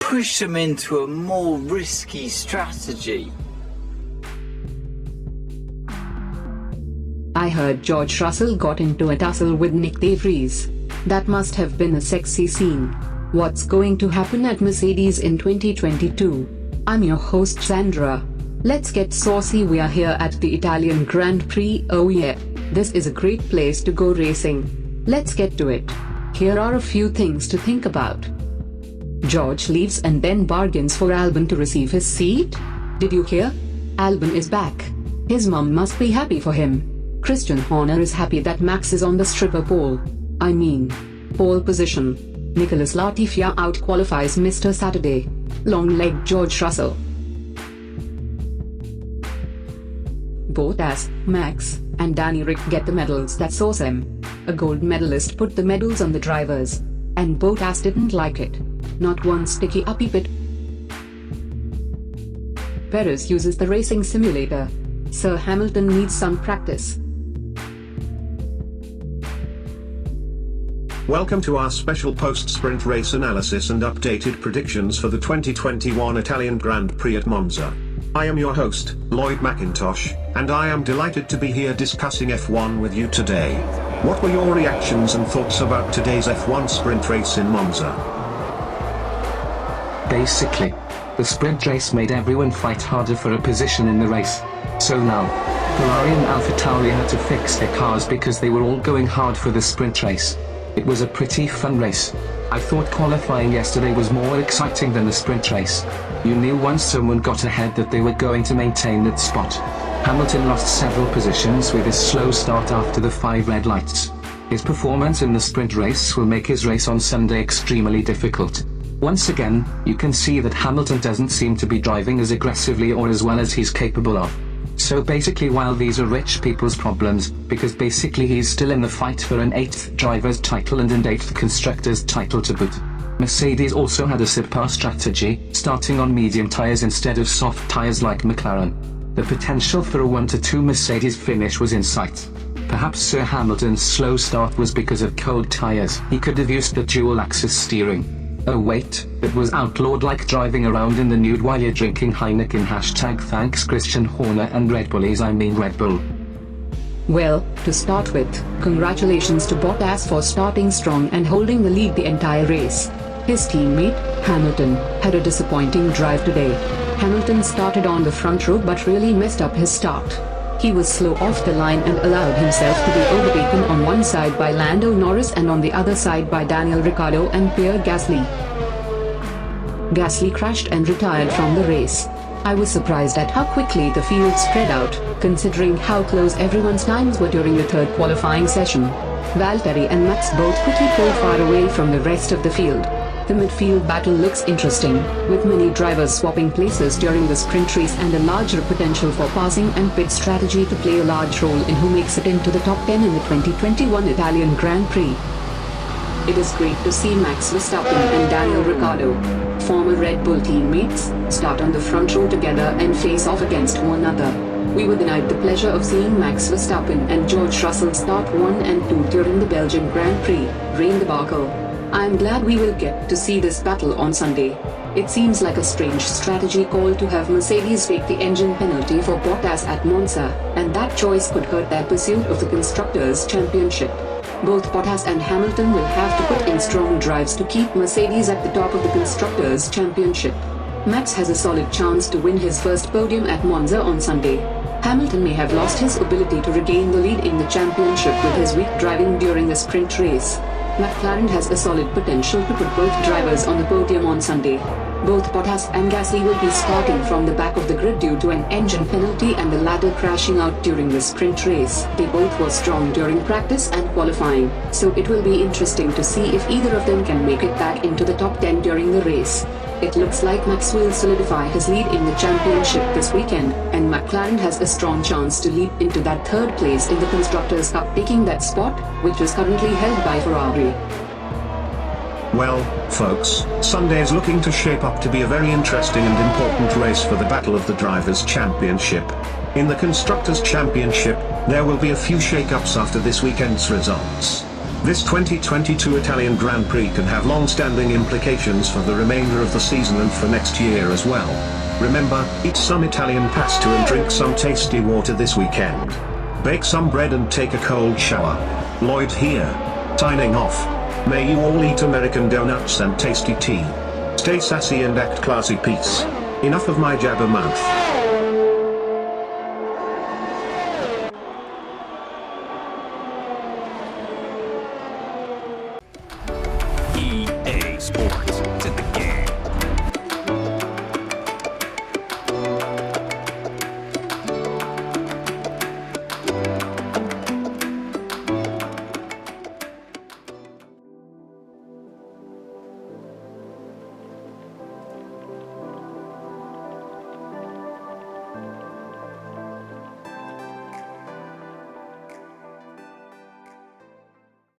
push them into a more risky strategy. I heard George Russell got into a tussle with Nick De Vries. That must have been a sexy scene. What's going to happen at Mercedes in 2022? I'm your host Sandra. Let's get saucy. We are here at the Italian Grand Prix. Oh yeah, this is a great place to go racing. Let's get to it. Here are a few things to think about. George leaves and then bargains for Albon to receive his seat. Did you hear? Albon is back. His mum must be happy for him. Christian Horner is happy that Max is on the stripper pole. I mean, pole position. Nicholas Latifi out-qualifies Mr. Saturday. Long-legged George Russell. Bottas, Max, and Danny Rick get the medals. That's awesome. A gold medalist put the medals on the drivers. And Bottas didn't like it. Not one sticky uppy bit. Perez uses the racing simulator. Sir Hamilton needs some practice. Welcome to our special post-sprint race analysis and updated predictions for the 2021 Italian Grand Prix at Monza. I am your host, Lloyd McIntosh, and I am delighted to be here discussing F1 with you today. What were your reactions and thoughts about today's F1 sprint race in Monza? Basically, the sprint race made everyone fight harder for a position in the race. So now, Ferrari and AlphaTauri had to fix their cars because they were all going hard for the sprint race. It was a pretty fun race. I thought qualifying yesterday was more exciting than the sprint race. You knew once someone got ahead that they were going to maintain that spot. Hamilton lost several positions with his slow start after the 5 red lights. His performance in the sprint race will make his race on Sunday extremely difficult. Once again, you can see that Hamilton doesn't seem to be driving as aggressively or as well as he's capable of. So basically, while these are rich people's problems, because basically he's still in the fight for an 8th driver's title and an 8th constructor's title to boot. Mercedes also had a subpar strategy, starting on medium tyres instead of soft tyres like McLaren. The potential for a 1-2 Mercedes finish was in sight. Perhaps Sir Hamilton's slow start was because of cold tyres. He could have used the dual-axis steering. Oh wait, it was outlawed like driving around in the nude while you're drinking Heineken. #thanks Christian Horner and Red Bullies. I mean Red Bull. Well, to start with, congratulations to Bottas for starting strong and holding the lead the entire race. His teammate, Hamilton, had a disappointing drive today. Hamilton started on the front row but really messed up his start. He was slow off the line and allowed himself to be overtaken on one side by Lando Norris and on the other side by Daniel Ricciardo and Pierre Gasly. Gasly crashed and retired from the race. I was surprised at how quickly the field spread out, considering how close everyone's times were during the third qualifying session. Valtteri and Max both quickly pulled far away from the rest of the field. The midfield battle looks interesting, with many drivers swapping places during the sprint race and a larger potential for passing and pit strategy to play a large role in who makes it into the top 10 in the 2021 Italian Grand Prix. It is great to see Max Verstappen and Daniel Ricciardo, former Red Bull teammates, start on the front row together and face off against one another. We were denied the pleasure of seeing Max Verstappen and George Russell start 1 and 2 during the Belgian Grand Prix, rain debacle. I'm glad we will get to see this battle on Sunday. It seems like a strange strategy call to have Mercedes take the engine penalty for Bottas at Monza, and that choice could hurt their pursuit of the Constructors' Championship. Both Bottas and Hamilton will have to put in strong drives to keep Mercedes at the top of the Constructors' Championship. Max has a solid chance to win his first podium at Monza on Sunday. Hamilton may have lost his ability to regain the lead in the championship with his weak driving during the sprint race. McLaren has a solid potential to put both drivers on the podium on Sunday. Both Bottas and Gasly will be starting from the back of the grid due to an engine penalty and the latter crashing out during the sprint race. They both were strong during practice and qualifying, so it will be interesting to see if either of them can make it back into the top 10 during the race. It looks like Max will solidify his lead in the championship this weekend, and McLaren has a strong chance to leap into that third place in the Constructors' Cup, taking that spot, which is currently held by Ferrari. Well, folks, Sunday is looking to shape up to be a very interesting and important race for the Battle of the Drivers' Championship. In the Constructors' Championship, there will be a few shake-ups after this weekend's results. This 2022 Italian Grand Prix can have long-standing implications for the remainder of the season and for next year as well. Remember, eat some Italian pasta and drink some tasty water this weekend. Bake some bread and take a cold shower. Lloyd here. Signing off. May you all eat American donuts and tasty tea. Stay sassy and act classy. Peace. Enough of my jabber mouth.